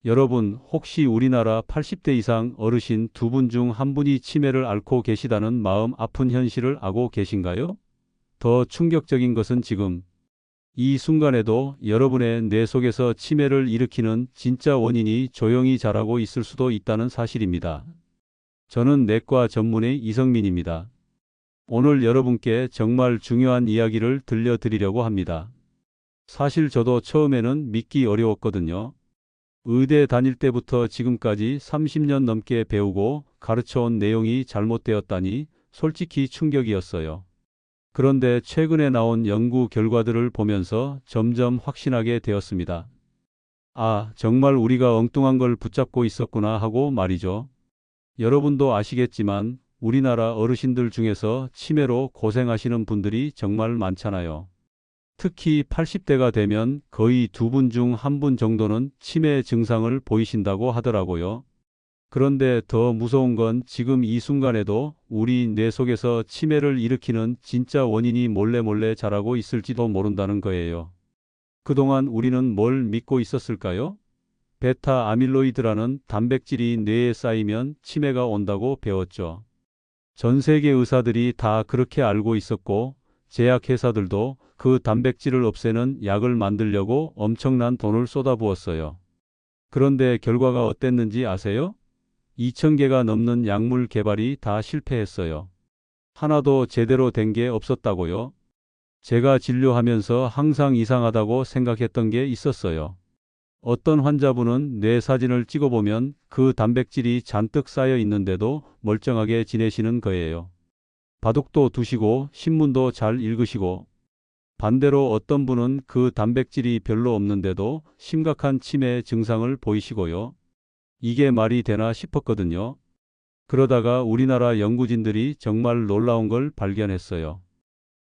여러분, 혹시 우리나라 80대 이상 어르신 두 분 중 한 분이 치매를 앓고 계시다는 마음 아픈 현실을 알고 계신가요? 더 충격적인 것은 지금 이 순간에도 여러분의 뇌 속에서 치매를 일으키는 진짜 원인이 조용히 자라고 있을 수도 있다는 사실입니다. 저는 내과 전문의 이성민입니다. 오늘 여러분께 정말 중요한 이야기를 들려드리려고 합니다. 사실 저도 처음에는 믿기 어려웠거든요. 의대 다닐 때부터 지금까지 30년 넘게 배우고 가르쳐온 내용이 잘못되었다니 솔직히 충격이었어요. 그런데 최근에 나온 연구 결과들을 보면서 점점 확신하게 되었습니다. 아, 정말 우리가 엉뚱한 걸 붙잡고 있었구나 하고 말이죠. 여러분도 아시겠지만 우리나라 어르신들 중에서 치매로 고생하시는 분들이 정말 많잖아요. 특히 80대가 되면 거의 두 분 중 한 분 정도는 치매 증상을 보이신다고 하더라고요. 그런데 더 무서운 건 지금 이 순간에도 우리 뇌 속에서 치매를 일으키는 진짜 원인이 몰래 자라고 있을지도 모른다는 거예요. 그동안 우리는 뭘 믿고 있었을까요? 베타 아밀로이드라는 단백질이 뇌에 쌓이면 치매가 온다고 배웠죠. 전 세계 의사들이 다 그렇게 알고 있었고, 제약회사들도 그 단백질을 없애는 약을 만들려고 엄청난 돈을 쏟아부었어요. 그런데 결과가 어땠는지 아세요? 2,000개가 넘는 약물 개발이 다 실패했어요. 하나도 제대로 된 게 없었다고요? 제가 진료하면서 항상 이상하다고 생각했던 게 있었어요. 어떤 환자분은 뇌 사진을 찍어보면 그 단백질이 잔뜩 쌓여 있는데도 멀쩡하게 지내시는 거예요. 바둑도 두시고 신문도 잘 읽으시고, 반대로 어떤 분은 그 단백질이 별로 없는데도 심각한 치매 증상을 보이시고요. 이게 말이 되나 싶었거든요. 그러다가 우리나라 연구진들이 정말 놀라운 걸 발견했어요.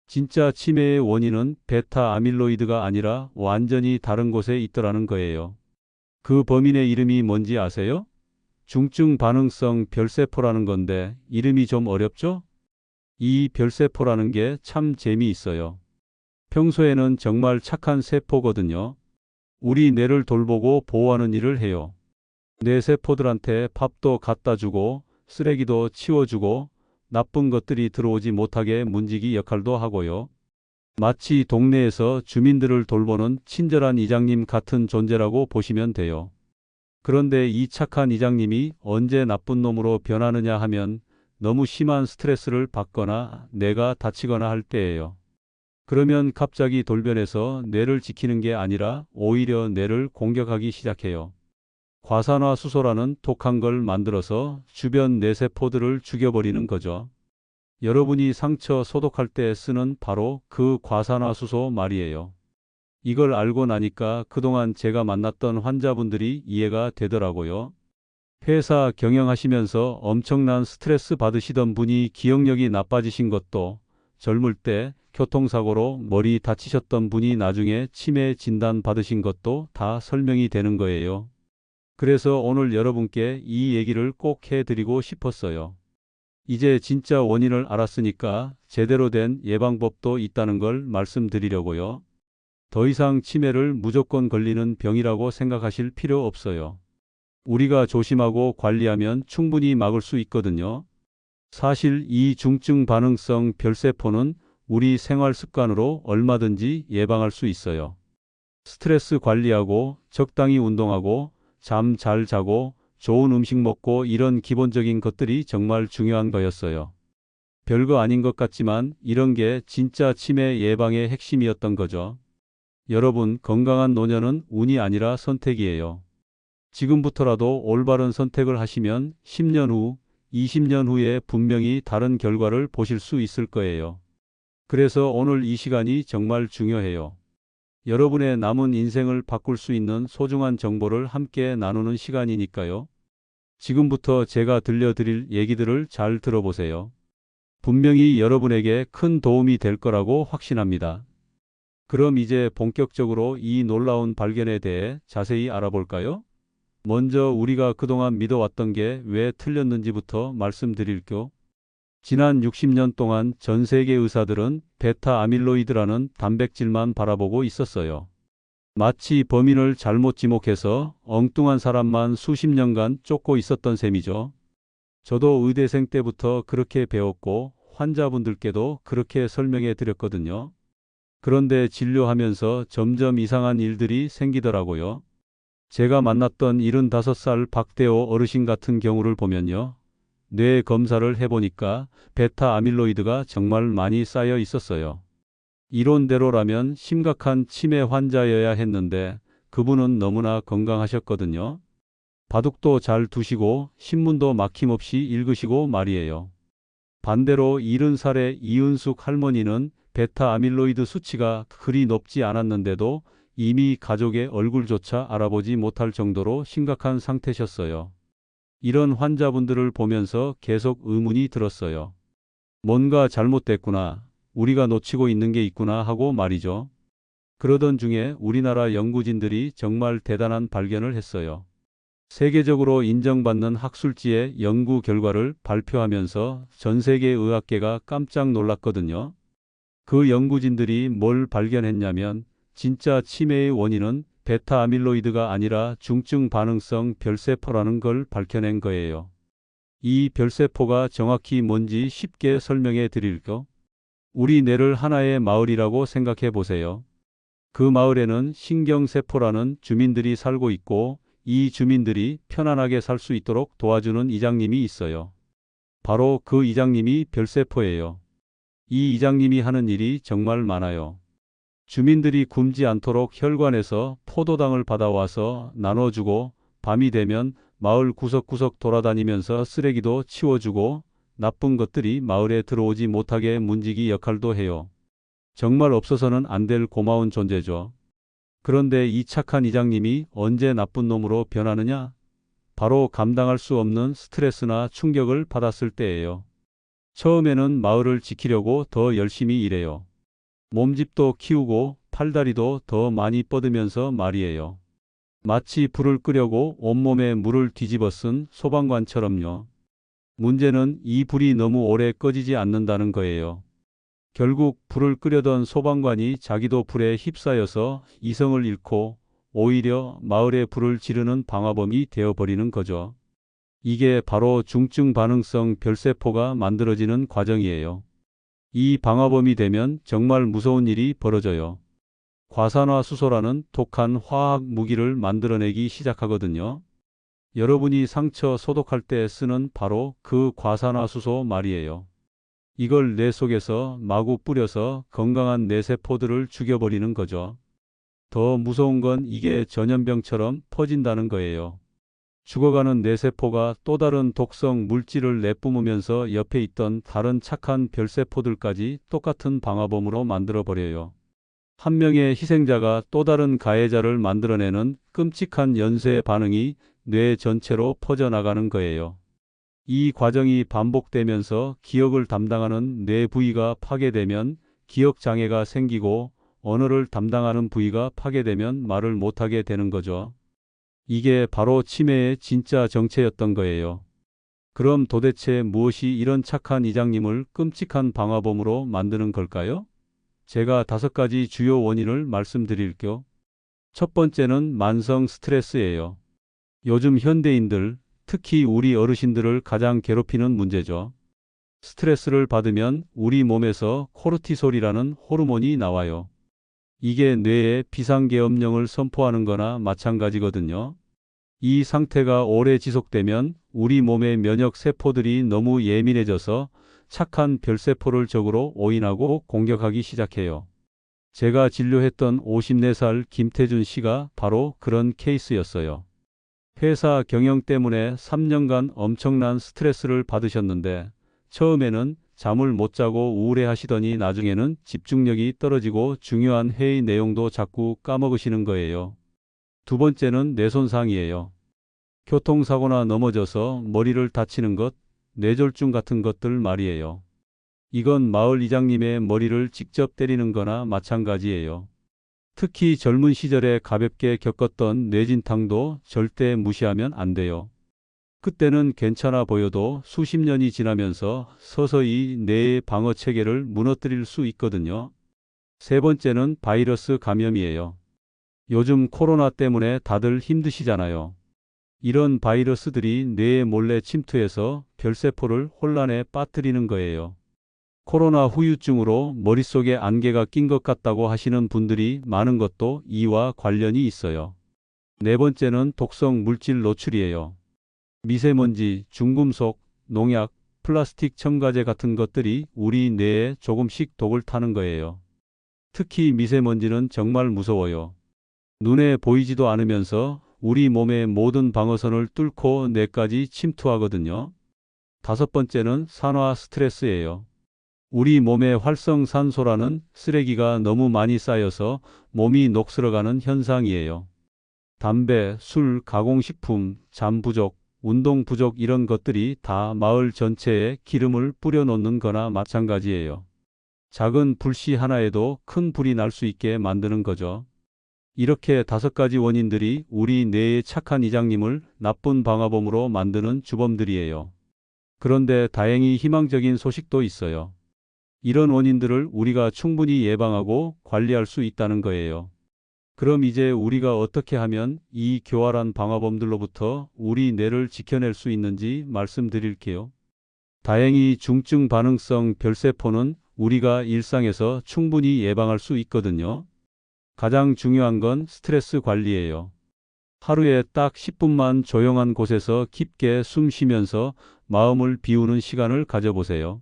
진짜 치매의 원인은 베타 아밀로이드가 아니라 완전히 다른 곳에 있더라는 거예요. 그 범인의 이름이 뭔지 아세요? 중증 반응성 별세포라는 건데 이름이 좀 어렵죠? 이 별세포라는 게 참 재미있어요. 평소에는 정말 착한 세포거든요. 우리 뇌를 돌보고 보호하는 일을 해요. 뇌 세포들한테 밥도 갖다 주고 쓰레기도 치워주고 나쁜 것들이 들어오지 못하게 문지기 역할도 하고요. 마치 동네에서 주민들을 돌보는 친절한 이장님 같은 존재라고 보시면 돼요. 그런데 이 착한 이장님이 언제 나쁜 놈으로 변하느냐 하면 너무 심한 스트레스를 받거나 뇌가 다치거나 할 때예요. 그러면 갑자기 돌변해서 뇌를 지키는 게 아니라 오히려 뇌를 공격하기 시작해요. 과산화수소라는 독한 걸 만들어서 주변 뇌세포들을 죽여버리는 거죠. 여러분이 상처 소독할 때 쓰는 바로 그 과산화수소 말이에요. 이걸 알고 나니까 그동안 제가 만났던 환자분들이 이해가 되더라고요. 회사 경영하시면서 엄청난 스트레스 받으시던 분이 기억력이 나빠지신 것도, 젊을 때 교통사고로 머리 다치셨던 분이 나중에 치매 진단 받으신 것도 다 설명이 되는 거예요. 그래서 오늘 여러분께 이 얘기를 꼭 해드리고 싶었어요. 이제 진짜 원인을 알았으니까 제대로 된 예방법도 있다는 걸 말씀드리려고요. 더 이상 치매를 무조건 걸리는 병이라고 생각하실 필요 없어요. 우리가 조심하고 관리하면 충분히 막을 수 있거든요. 사실 이 중증 반응성 별세포는 우리 생활 습관으로 얼마든지 예방할 수 있어요. 스트레스 관리하고 적당히 운동하고 잠 잘 자고 좋은 음식 먹고 이런 기본적인 것들이 정말 중요한 거였어요. 별거 아닌 것 같지만 이런 게 진짜 치매 예방의 핵심이었던 거죠. 여러분, 건강한 노년은 운이 아니라 선택이에요. 지금부터라도 올바른 선택을 하시면 10년 후, 20년 후에 분명히 다른 결과를 보실 수 있을 거예요. 그래서 오늘 이 시간이 정말 중요해요. 여러분의 남은 인생을 바꿀 수 있는 소중한 정보를 함께 나누는 시간이니까요. 지금부터 제가 들려드릴 얘기들을 잘 들어보세요. 분명히 여러분에게 큰 도움이 될 거라고 확신합니다. 그럼 이제 본격적으로 이 놀라운 발견에 대해 자세히 알아볼까요? 먼저 우리가 그동안 믿어왔던 게 왜 틀렸는지부터 말씀드릴게요. 지난 60년 동안 전 세계 의사들은 베타 아밀로이드라는 단백질만 바라보고 있었어요. 마치 범인을 잘못 지목해서 엉뚱한 사람만 수십 년간 쫓고 있었던 셈이죠. 저도 의대생 때부터 그렇게 배웠고 환자분들께도 그렇게 설명해 드렸거든요. 그런데 진료하면서 점점 이상한 일들이 생기더라고요. 제가 만났던 75살 박대호 어르신 같은 경우를 보면요. 뇌 검사를 해보니까 베타 아밀로이드가 정말 많이 쌓여 있었어요. 이론대로라면 심각한 치매 환자여야 했는데 그분은 너무나 건강하셨거든요. 바둑도 잘 두시고 신문도 막힘없이 읽으시고 말이에요. 반대로 70살의 이은숙 할머니는 베타 아밀로이드 수치가 그리 높지 않았는데도 이미 가족의 얼굴조차 알아보지 못할 정도로 심각한 상태셨어요. 이런 환자분들을 보면서 계속 의문이 들었어요. 뭔가 잘못됐구나. 우리가 놓치고 있는 게 있구나 하고 말이죠. 그러던 중에 우리나라 연구진들이 정말 대단한 발견을 했어요. 세계적으로 인정받는 학술지의 연구 결과를 발표하면서 전 세계 의학계가 깜짝 놀랐거든요. 그 연구진들이 뭘 발견했냐면 진짜 치매의 원인은 베타 아밀로이드가 아니라 중증 반응성 별세포라는 걸 밝혀낸 거예요. 이 별세포가 정확히 뭔지 쉽게 설명해 드릴게요. 우리 뇌를 하나의 마을이라고 생각해 보세요. 그 마을에는 신경세포라는 주민들이 살고 있고 이 주민들이 편안하게 살 수 있도록 도와주는 이장님이 있어요. 바로 그 이장님이 별세포예요. 이 이장님이 하는 일이 정말 많아요. 주민들이 굶지 않도록 혈관에서 포도당을 받아와서 나눠주고 밤이 되면 마을 구석구석 돌아다니면서 쓰레기도 치워주고 나쁜 것들이 마을에 들어오지 못하게 문지기 역할도 해요. 정말 없어서는 안 될 고마운 존재죠. 그런데 이 착한 이장님이 언제 나쁜 놈으로 변하느냐? 바로 감당할 수 없는 스트레스나 충격을 받았을 때예요. 처음에는 마을을 지키려고 더 열심히 일해요. 몸집도 키우고 팔다리도 더 많이 뻗으면서 말이에요. 마치 불을 끄려고 온몸에 물을 뒤집어 쓴 소방관처럼요. 문제는 이 불이 너무 오래 꺼지지 않는다는 거예요. 결국 불을 끄려던 소방관이 자기도 불에 휩싸여서 이성을 잃고 오히려 마을에 불을 지르는 방화범이 되어버리는 거죠. 이게 바로 중증 반응성 별세포가 만들어지는 과정이에요. 이 방화범이 되면 정말 무서운 일이 벌어져요. 과산화수소라는 독한 화학 무기를 만들어내기 시작하거든요. 여러분이 상처 소독할 때 쓰는 바로 그 과산화수소 말이에요. 이걸 뇌 속에서 마구 뿌려서 건강한 뇌세포들을 죽여버리는 거죠. 더 무서운 건 이게 전염병처럼 퍼진다는 거예요. 죽어가는 뇌세포가 또 다른 독성 물질을 내뿜으면서 옆에 있던 다른 착한 별세포들까지 똑같은 방화범으로 만들어버려요. 한 명의 희생자가 또 다른 가해자를 만들어내는 끔찍한 연쇄 반응이 뇌 전체로 퍼져나가는 거예요. 이 과정이 반복되면서 기억을 담당하는 뇌 부위가 파괴되면 기억 장애가 생기고 언어를 담당하는 부위가 파괴되면 말을 못하게 되는 거죠. 이게 바로 치매의 진짜 정체였던 거예요. 그럼 도대체 무엇이 이런 착한 이장님을 끔찍한 방화범으로 만드는 걸까요? 제가 5가지 주요 원인을 말씀드릴게요. 첫 번째는 만성 스트레스예요. 요즘 현대인들, 특히 우리 어르신들을 가장 괴롭히는 문제죠. 스트레스를 받으면 우리 몸에서 코르티솔이라는 호르몬이 나와요. 이게 뇌에 비상계엄령을 선포하는 거나 마찬가지거든요. 이 상태가 오래 지속되면 우리 몸의 면역 세포들이 너무 예민해져서 착한 별세포를 적으로 오인하고 공격하기 시작해요. 제가 진료했던 54살 김태준 씨가 바로 그런 케이스였어요. 회사 경영 때문에 3년간 엄청난 스트레스를 받으셨는데 처음에는 잠을 못 자고 우울해하시더니 나중에는 집중력이 떨어지고 중요한 회의 내용도 자꾸 까먹으시는 거예요. 두 번째는 뇌손상이에요. 교통사고나 넘어져서 머리를 다치는 것, 뇌졸중 같은 것들 말이에요. 이건 마을 이장님의 머리를 직접 때리는 거나 마찬가지예요. 특히 젊은 시절에 가볍게 겪었던 뇌진탕도 절대 무시하면 안 돼요. 그때는 괜찮아 보여도 수십 년이 지나면서 서서히 뇌의 방어 체계를 무너뜨릴 수 있거든요. 세 번째는 바이러스 감염이에요. 요즘 코로나 때문에 다들 힘드시잖아요. 이런 바이러스들이 뇌에 몰래 침투해서 별세포를 혼란에 빠뜨리는 거예요. 코로나 후유증으로 머릿속에 안개가 낀 것 같다고 하시는 분들이 많은 것도 이와 관련이 있어요. 네 번째는 독성 물질 노출이에요. 미세먼지, 중금속, 농약, 플라스틱 첨가제 같은 것들이 우리 뇌에 조금씩 독을 타는 거예요. 특히 미세먼지는 정말 무서워요. 눈에 보이지도 않으면서 우리 몸의 모든 방어선을 뚫고 뇌까지 침투하거든요. 다섯 번째는 산화 스트레스예요. 우리 몸에 활성산소라는 쓰레기가 너무 많이 쌓여서 몸이 녹슬어가는 현상이에요. 담배, 술, 가공식품, 잠 부족, 운동 부족 이런 것들이 다 마을 전체에 기름을 뿌려놓는 거나 마찬가지예요. 작은 불씨 하나에도 큰 불이 날 수 있게 만드는 거죠. 이렇게 다섯 가지 원인들이 우리 뇌의 착한 이장님을 나쁜 방화범으로 만드는 주범들이에요. 그런데 다행히 희망적인 소식도 있어요. 이런 원인들을 우리가 충분히 예방하고 관리할 수 있다는 거예요. 그럼 이제 우리가 어떻게 하면 이 교활한 방화범들로부터 우리 뇌를 지켜낼 수 있는지 말씀드릴게요. 다행히 중증 반응성 별세포는 우리가 일상에서 충분히 예방할 수 있거든요. 가장 중요한 건 스트레스 관리예요. 하루에 딱 10분만 조용한 곳에서 깊게 숨 쉬면서 마음을 비우는 시간을 가져보세요.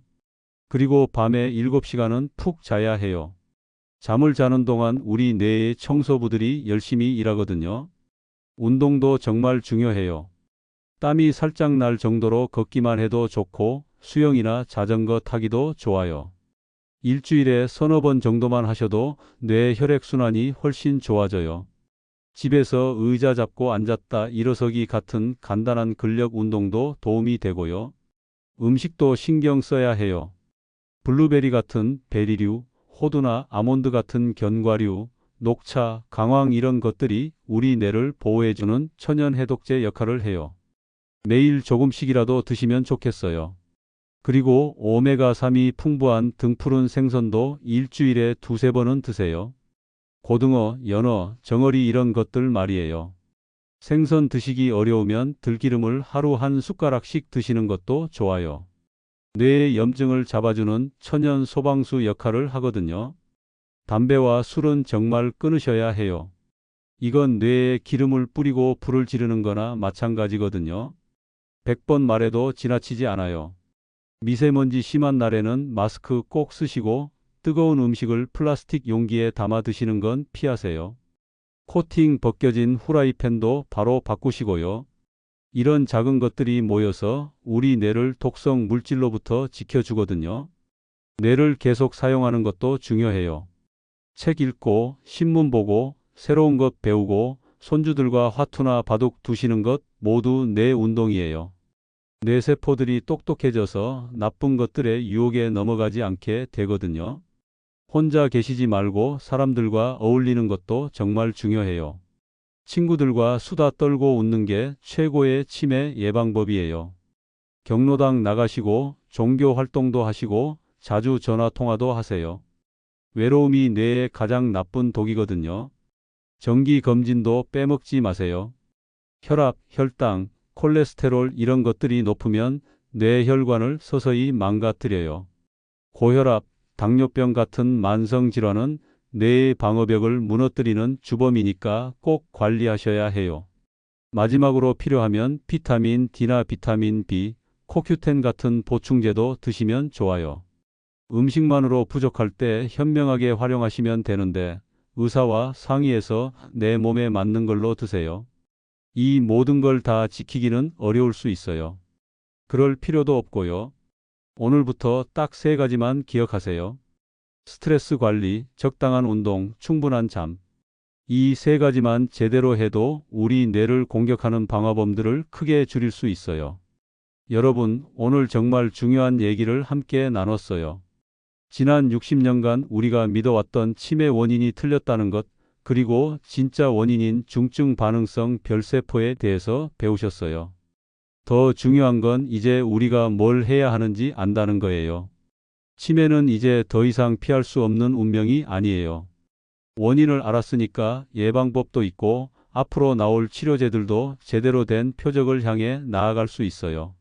그리고 밤에 7시간은 푹 자야 해요. 잠을 자는 동안 우리 뇌의 청소부들이 열심히 일하거든요. 운동도 정말 중요해요. 땀이 살짝 날 정도로 걷기만 해도 좋고 수영이나 자전거 타기도 좋아요. 일주일에 서너 번 정도만 하셔도 뇌 혈액순환이 훨씬 좋아져요. 집에서 의자 잡고 앉았다 일어서기 같은 간단한 근력 운동도 도움이 되고요. 음식도 신경 써야 해요. 블루베리 같은 베리류, 호두나 아몬드 같은 견과류, 녹차, 강황 이런 것들이 우리 뇌를 보호해주는 천연 해독제 역할을 해요. 매일 조금씩이라도 드시면 좋겠어요. 그리고 오메가3이 풍부한 등푸른 생선도 일주일에 두세 번은 드세요. 고등어, 연어, 정어리 이런 것들 말이에요. 생선 드시기 어려우면 들기름을 하루 한 숟가락씩 드시는 것도 좋아요. 뇌의 염증을 잡아주는 천연 소방수 역할을 하거든요. 담배와 술은 정말 끊으셔야 해요. 이건 뇌에 기름을 뿌리고 불을 지르는 거나 마찬가지거든요. 100번 말해도 지나치지 않아요. 미세먼지 심한 날에는 마스크 꼭 쓰시고 뜨거운 음식을 플라스틱 용기에 담아 드시는 건 피하세요. 코팅 벗겨진 후라이팬도 바로 바꾸시고요. 이런 작은 것들이 모여서 우리 뇌를 독성 물질로부터 지켜주거든요. 뇌를 계속 사용하는 것도 중요해요. 책 읽고, 신문 보고, 새로운 것 배우고, 손주들과 화투나 바둑 두시는 것 모두 뇌 운동이에요. 뇌세포들이 똑똑해져서 나쁜 것들의 유혹에 넘어가지 않게 되거든요. 혼자 계시지 말고 사람들과 어울리는 것도 정말 중요해요. 친구들과 수다 떨고 웃는 게 최고의 치매 예방법이에요. 경로당 나가시고 종교 활동도 하시고 자주 전화 통화도 하세요. 외로움이 뇌에 가장 나쁜 독이거든요. 정기 검진도 빼먹지 마세요. 혈압, 혈당, 콜레스테롤 이런 것들이 높으면 뇌혈관을 서서히 망가뜨려요. 고혈압, 당뇨병 같은 만성 질환은 뇌의 방어벽을 무너뜨리는 주범이니까 꼭 관리하셔야 해요. 마지막으로 필요하면 비타민 D나 비타민 B, 코큐텐 같은 보충제도 드시면 좋아요. 음식만으로 부족할 때 현명하게 활용하시면 되는데 의사와 상의해서 내 몸에 맞는 걸로 드세요. 이 모든 걸 다 지키기는 어려울 수 있어요. 그럴 필요도 없고요. 오늘부터 딱 세 가지만 기억하세요. 스트레스 관리, 적당한 운동, 충분한 잠. 이 세 가지만 제대로 해도 우리 뇌를 공격하는 방화범들을 크게 줄일 수 있어요. 여러분, 오늘 정말 중요한 얘기를 함께 나눴어요. 지난 60년간 우리가 믿어왔던 치매 원인이 틀렸다는 것, 그리고 진짜 원인인 중증 반응성 별세포에 대해서 배우셨어요. 더 중요한 건 이제 우리가 뭘 해야 하는지 안다는 거예요. 치매는 이제 더 이상 피할 수 없는 운명이 아니에요. 원인을 알았으니까 예방법도 있고 앞으로 나올 치료제들도 제대로 된 표적을 향해 나아갈 수 있어요.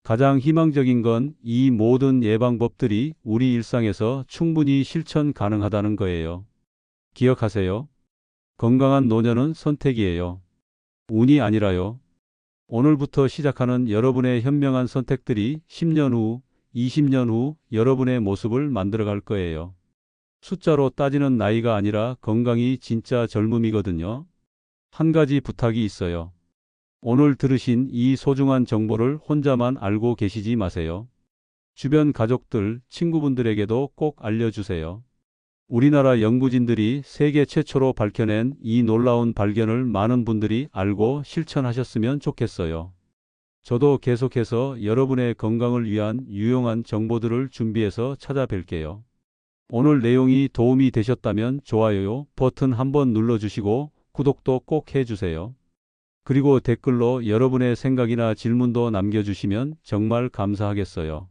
가장 희망적인 건 이 모든 예방법들이 우리 일상에서 충분히 실천 가능하다는 거예요. 기억하세요. 건강한 노년은 선택이에요. 운이 아니라요. 오늘부터 시작하는 여러분의 현명한 선택들이 10년 후, 20년 후 여러분의 모습을 만들어갈 거예요. 숫자로 따지는 나이가 아니라 건강이 진짜 젊음이거든요. 한 가지 부탁이 있어요. 오늘 들으신 이 소중한 정보를 혼자만 알고 계시지 마세요. 주변 가족들, 친구분들에게도 꼭 알려주세요. 우리나라 연구진들이 세계 최초로 밝혀낸 이 놀라운 발견을 많은 분들이 알고 실천하셨으면 좋겠어요. 저도 계속해서 여러분의 건강을 위한 유용한 정보들을 준비해서 찾아뵐게요. 오늘 내용이 도움이 되셨다면 좋아요 버튼 한번 눌러주시고 구독도 꼭 해주세요. 그리고 댓글로 여러분의 생각이나 질문도 남겨주시면 정말 감사하겠어요.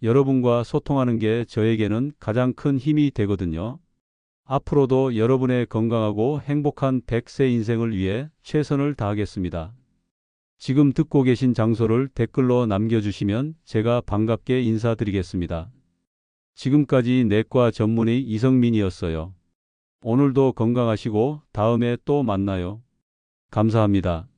여러분과 소통하는 게 저에게는 가장 큰 힘이 되거든요. 앞으로도 여러분의 건강하고 행복한 100세 인생을 위해 최선을 다하겠습니다. 지금 듣고 계신 장소를 댓글로 남겨주시면 제가 반갑게 인사드리겠습니다. 지금까지 내과 전문의 이성민이었어요. 오늘도 건강하시고 다음에 또 만나요. 감사합니다.